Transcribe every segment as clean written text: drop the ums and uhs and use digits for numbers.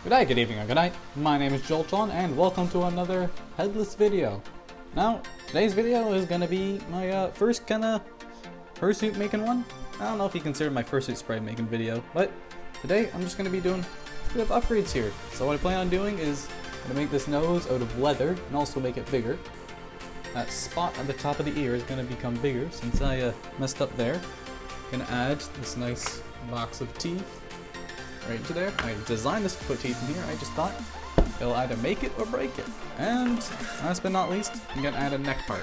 Good day, good evening, or good night. My name is JolttronTitan, and welcome to another headless video. Now, today's video is gonna be my first kinda fursuit making one. I don't know if you consider my fursuit spray making video, but today I'm just gonna be doing a bit of upgrades here. So what I plan on doing is I'm gonna make this nose out of leather and also make it bigger. That spot at the top of the ear is gonna become bigger since I messed up there. I'm gonna add this nice box of teeth right into there. I designed this to put teeth in here. I just thought it'll either make it or break it. And last but not least, I'm gonna add a neck part.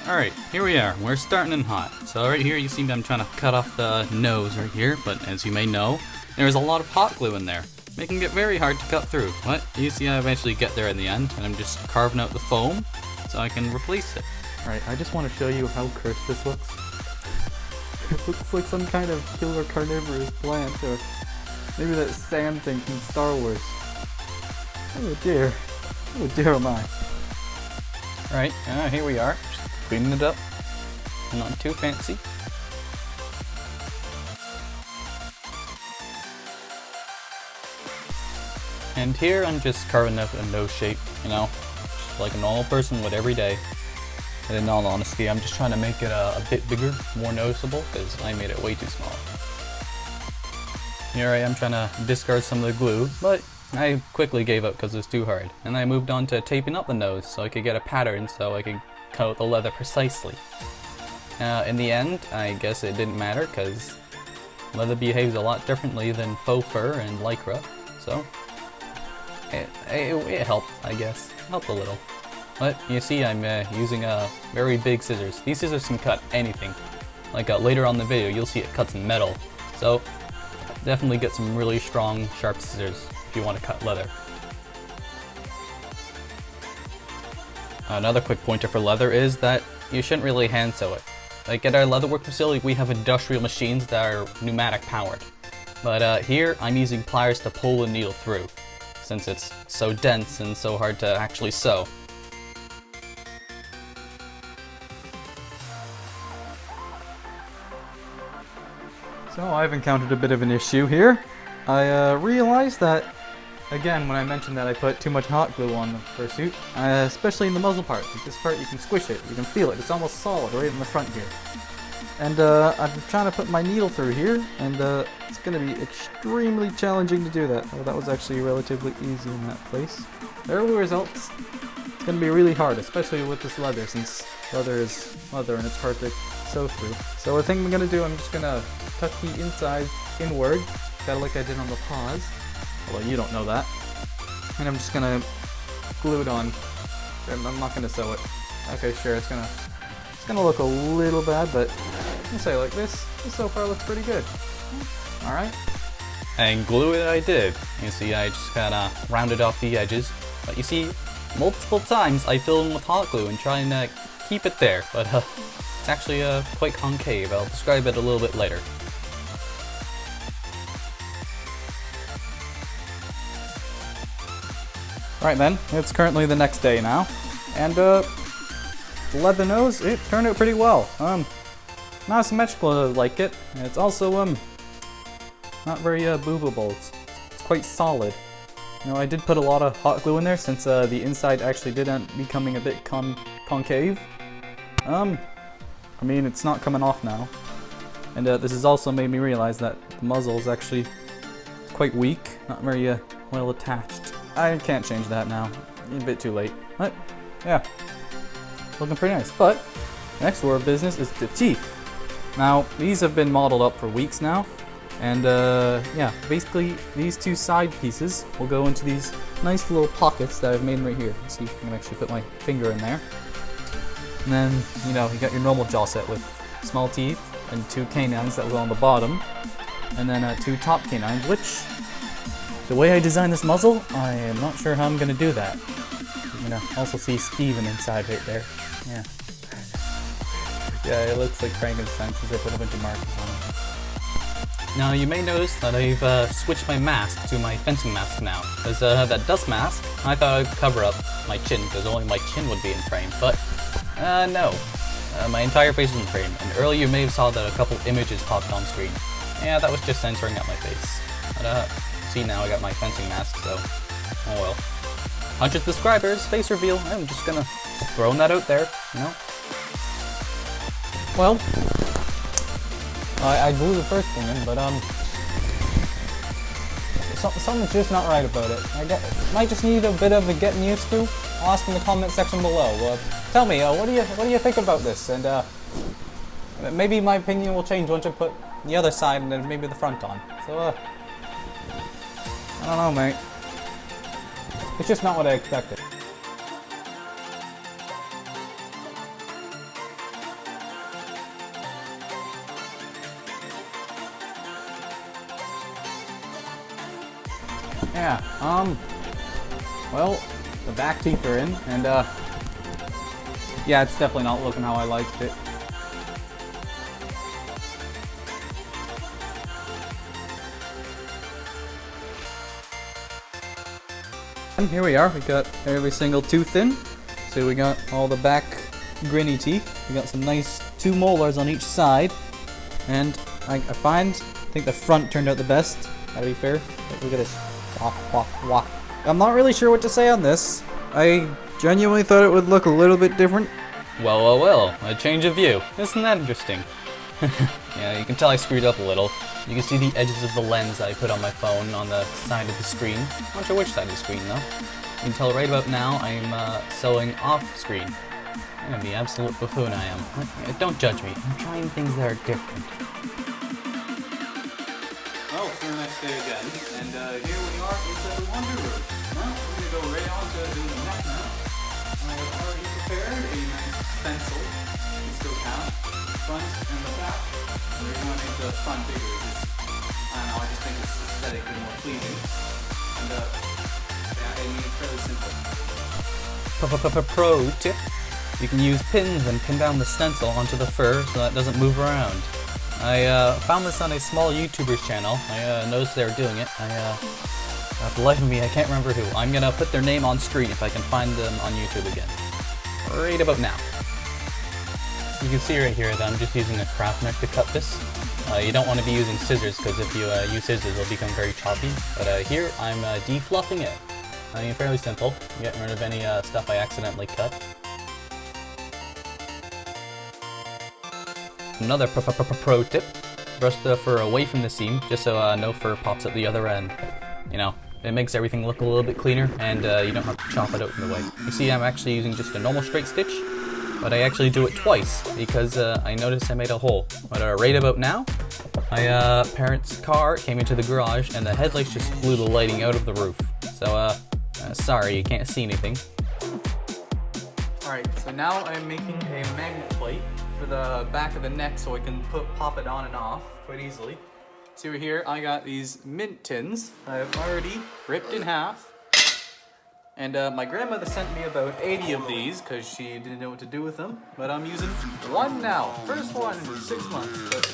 Alright, here we are. We're starting in hot. So right here you see I'm trying to cut off the nose right here, but as you may know, there's a lot of hot glue in there, making it very hard to cut through. But you see I eventually get there in the end, and I'm just carving out the foam so I can replace it. Alright, I just want to show you how cursed this looks. It looks like some kind of killer carnivorous plant, or maybe that sand thing from Star Wars. Oh dear. Oh dear, oh my. Alright, here we are. Just cleaning it up. Not too fancy. And here I'm just carving up a nose shape, you know, just like a normal person would every day. And in all honesty, I'm just trying to make it a bit bigger, more noticeable, because I made it way too small. Here I am trying to discard some of the glue, but I quickly gave up because it was too hard. And I moved on to taping up the nose so I could get a pattern so I could cut out the leather precisely. In the end, I guess it didn't matter because leather behaves a lot differently than faux fur and lycra, so it helped, I guess. Helped a little. But you see I'm using very big scissors. These scissors can cut anything. Like later on in the video you'll see it cuts metal. So definitely get some really strong, sharp scissors if you want to cut leather. Another quick pointer for leather is that you shouldn't really hand sew it. Like at our leatherwork facility we have industrial machines that are pneumatic powered. But here I'm using pliers to pull the needle through, since it's so dense and so hard to actually sew. So I've encountered a bit of an issue here. I realized that, again, when I mentioned that I put too much hot glue on the fursuit, especially in the muzzle part. Like this part, you can squish it, you can feel it. It's almost solid right in the front here. And I'm trying to put my needle through here, and it's going to be extremely challenging to do that. Well, that was actually relatively easy in that place. There are the results. It's going to be really hard, especially with this leather, since leather is leather and it's hard to sew through. So the thing I'm going to do, I'm just going to tuck the inside inward, kind of like I did on the paws, although you don't know that. And I'm just going to glue it on. I'm not going to sew it. Okay, sure, it's going to look a little bad, but I'll say like this so far looks pretty good. Alright. And glue it I did. You see I just kind of rounded off the edges. But you see, multiple times I fill in with hot glue and try and keep it there, but it's actually quite concave. I'll describe it a little bit later. Right then, it's currently the next day now, and the leather nose, it turned out pretty well. Not symmetrical as I like it. It's also not very boobable. It's quite solid. You know, I did put a lot of hot glue in there since the inside actually did end up becoming a bit concave. I mean, it's not coming off now. And this has also made me realize that the muzzle is actually quite weak, not very well attached. I can't change that now. A bit too late. But, yeah. Looking pretty nice. But, next order of business is the teeth. Now, these have been modeled up for weeks now. And, yeah, basically, these two side pieces will go into these nice little pockets that I've made right here. See, I can actually put my finger in there. And then, you know, you got your normal jaw set with small teeth and two canines that will go on the bottom. And then two top canines, which, the way I designed this muzzle, I am not sure how I'm going to do that. You know, also see Steven inside right there. Yeah. Yeah, it looks like Frankenstein since I put a bunch of markers on it. Now you may notice that I've switched my mask to my fencing mask now, because that dust mask, I thought I'd cover up my chin, because only my chin would be in frame, but no. My entire face is in frame, and earlier you may have saw that a couple images popped on screen. Yeah, that was just censoring out my face. But, see now I got my fencing mask, so oh well. 100 subscribers, face reveal. I'm just gonna throw that out there, you know. Well, I blew the first thing in, but something's just not right about it. Might just need a bit of a getting used to. I'll ask in the comment section below. Tell me, what do you think about this? And maybe my opinion will change once I put the other side and then maybe the front on. So I don't know, mate. It's just not what I expected. Yeah, well, the back teeth are in, and, yeah, it's definitely not looking how I liked it. And here we are, we got every single tooth in. So we got all the back grinny teeth. We got some nice 2 molars on each side. And I think the front turned out the best, gotta be fair. Look at this. Wah. I'm not really sure what to say on this. I genuinely thought it would look a little bit different. Well, a change of view. Isn't that interesting? Yeah, you can tell I screwed up a little. You can see the edges of the lens I put on my phone on the side of the screen. I'm not sure which side of the screen though. You can tell right about now I'm sewing off screen. I'm the absolute buffoon I am. Don't judge me. I'm trying things that are different. Well, it's the next day again, and here we are inside the laundry room. Well, we're going to go right on to doing the neck now. I have already prepared a nice stencil. You still count front and the back. And we're going to make the front bigger. I don't know, I just think it's aesthetically more pleasing. And yeah, I mean, it's fairly simple. Pro tip. You can use pins and pin down the stencil onto the fur so that it doesn't move around. I found this on a small YouTuber's channel. I noticed they were doing it. For the life of me, I can't remember who. I'm gonna put their name on screen if I can find them on YouTube again. Right about now. You can see right here that I'm just using a craft knife to cut this. You don't want to be using scissors because if you use scissors, it'll become very choppy. But here, I'm defluffing it. I mean, fairly simple. Getting rid of any stuff I accidentally cut. Another pro tip, brush the fur away from the seam, just so no fur pops up the other end. You know, it makes everything look a little bit cleaner, and you don't have to chop it out in the way. You see, I'm actually using just a normal straight stitch, but I actually do it twice, because I noticed I made a hole. But right about now, my parents' car came into the garage, and the headlights just blew the lighting out of the roof. So, sorry, you can't see anything. Alright, so now I'm making a magnet plate for the back of the neck so I can pop it on and off quite easily. See right here, I got these mint tins I've already ripped in half. And my grandmother sent me about 80 of these because she didn't know what to do with them. But I'm using one now. First one in 6 months. But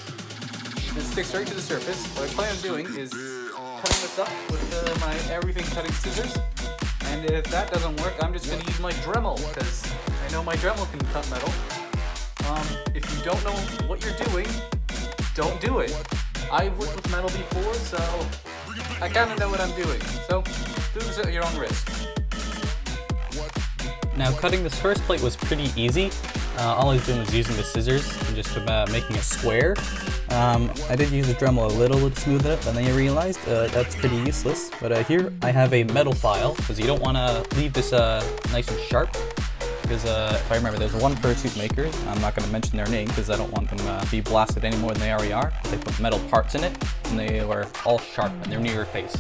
it sticks right to the surface. What I plan on doing is cutting this up with my everything cutting scissors. And if that doesn't work, I'm just going to use my Dremel because I know my Dremel can cut metal. If you don't know what you're doing, don't do it. I've worked with metal before, so I kind of know what I'm doing. So do this at your own risk. Now cutting this first plate was pretty easy. All I was doing was using the scissors and just making a square. I did use the Dremel a little to smooth it up, and then I realized that's pretty useless. But here I have a metal file, because you don't want to leave this nice and sharp. Because if I remember, there's one fursuit maker. I'm not going to mention their name because I don't want them to be blasted any more than they already are. They put metal parts in it, and they were all sharp, and they're near your face.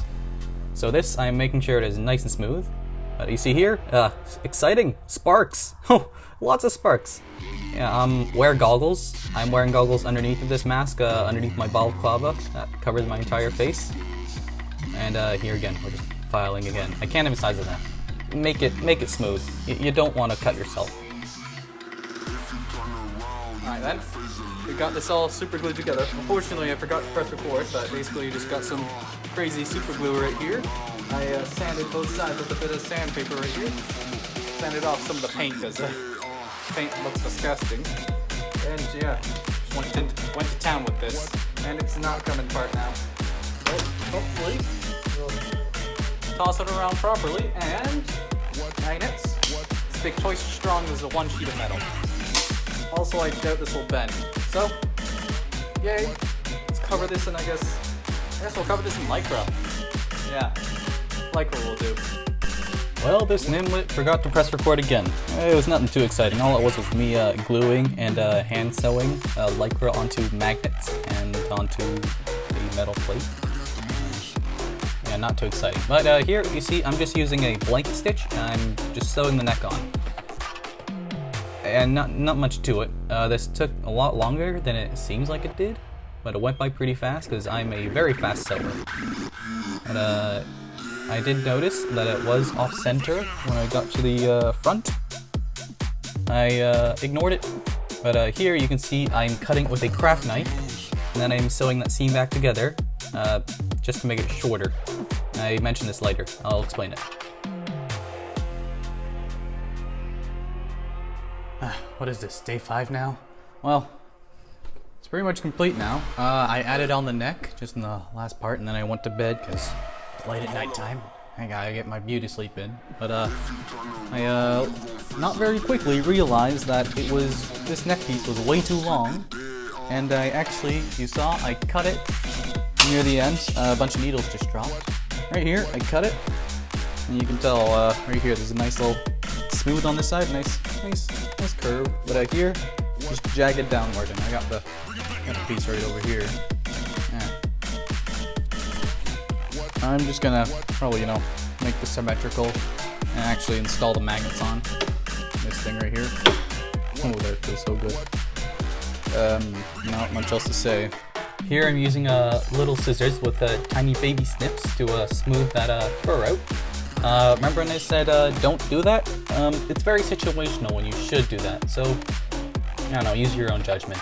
So this, I'm making sure it is nice and smooth. You see here, exciting, sparks. Oh, lots of sparks. Yeah, wear goggles. I'm wearing goggles underneath of this mask, underneath my balaclava. That covers my entire face. And here again, we're just filing again. I can't emphasize enough. Make it smooth. You don't want to cut yourself. Alright then, we got this all super glued together. Unfortunately, I forgot to press record, but basically you just got some crazy super glue right here. I sanded both sides with a bit of sandpaper right here. Sanded off some of the paint because the paint looks disgusting. And yeah, just went to town with this. And it's not coming apart now. But hopefully, toss it around properly, and magnets. Stick twice as strong as the one sheet of metal. Also, I doubt this will bend. So, yay. Let's cover this in, I guess we'll cover this in Lycra. Yeah, Lycra will do. Well, this Nimlet forgot to press record again. It was nothing too exciting. All it was me gluing and hand sewing Lycra onto magnets and onto a metal plate. Yeah, not too exciting. But here, you see, I'm just using a blanket stitch, and I'm just sewing the neck on. And not much to it. This took a lot longer than it seems like it did, but it went by pretty fast because I'm a very fast sewer. But I did notice that it was off-center when I got to the front. I ignored it, but here you can see I'm cutting with a craft knife, and then I'm sewing that seam back together just to make it shorter. I mentioned this later. I'll explain it. What is this, day 5 now? Well, it's pretty much complete now. I added on the neck just in the last part, and then I went to bed because it's late at nighttime. I gotta get my beauty sleep in. But I not very quickly realized that this neck piece was way too long, and I actually, you saw, I cut it near the end. A bunch of needles just dropped. Right here, I cut it, and you can tell right here there's a nice little smooth on this side, nice curve. But here, just jagged downward, and I got the piece right over here. Yeah. I'm just gonna probably, make this symmetrical and actually install the magnets on this thing right here. Oh, that feels so good. Not much else to say. Here I'm using little scissors with tiny baby snips to smooth that fur out. Remember when I said don't do that? It's very situational when you should do that, so I don't know, use your own judgment.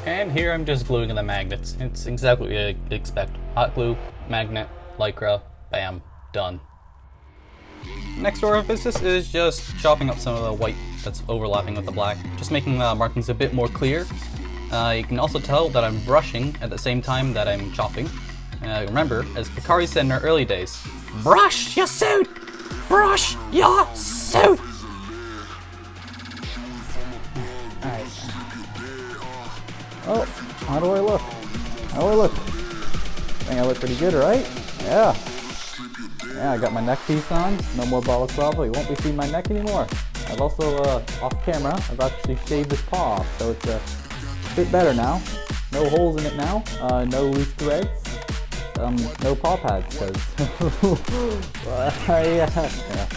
And here I'm just gluing in the magnets. It's exactly what you'd expect. Hot glue, magnet, Lycra, bam, done. Next order of business is just chopping up some of the white that's overlapping with the black, just making the markings a bit more clear. You can also tell that I'm brushing at the same time that I'm chopping. Remember, as Picari said in our early days, brush your suit! Brush your suit! Alright. Oh, how do I look? I think I look pretty good, right? Yeah. Yeah, I got my neck piece on. No more balaclava. You won't be seeing my neck anymore. I've also, off camera, I've actually shaved this paw off, so it's a bit better now. No holes in it now. No loose threads. No paw pads, because yeah,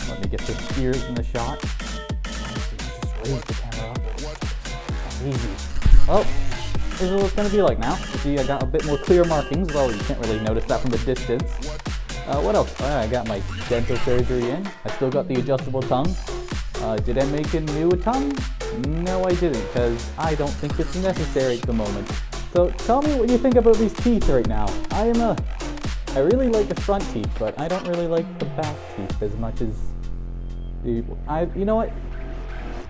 let me get the ears in the shot. Just raise the camera up. Easy. Well, this is what it's going to be like now. You see, I got a bit more clear markings. Well, you can't really notice that from the distance. What else? I got my dental surgery in. I still got the adjustable tongue. Did I make a new tongue? No, I didn't, because I don't think it's necessary at the moment. So tell me what you think about these teeth right now. I really like the front teeth, but I don't really like the back teeth as much as you know what?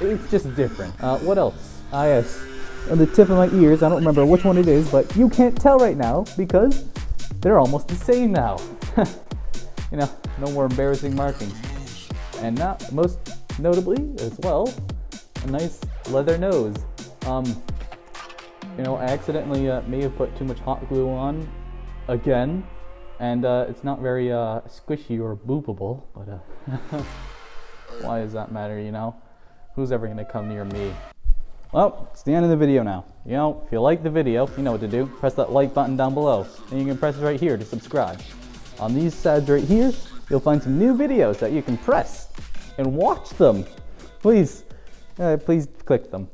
It's just different. What else? Yes. On the tip of my ears, I don't remember which one it is, but you can't tell right now because they're almost the same now. No more embarrassing markings. And now, most notably as well, a nice leather nose. I accidentally may have put too much hot glue on again, and it's not very squishy or boopable, but why does that matter, Who's ever gonna come near me? Well, it's the end of the video now. If you like the video, you know what to do. Press that like button down below, and you can press it right here to subscribe. On these sides right here, you'll find some new videos that you can press and watch them. Please click them.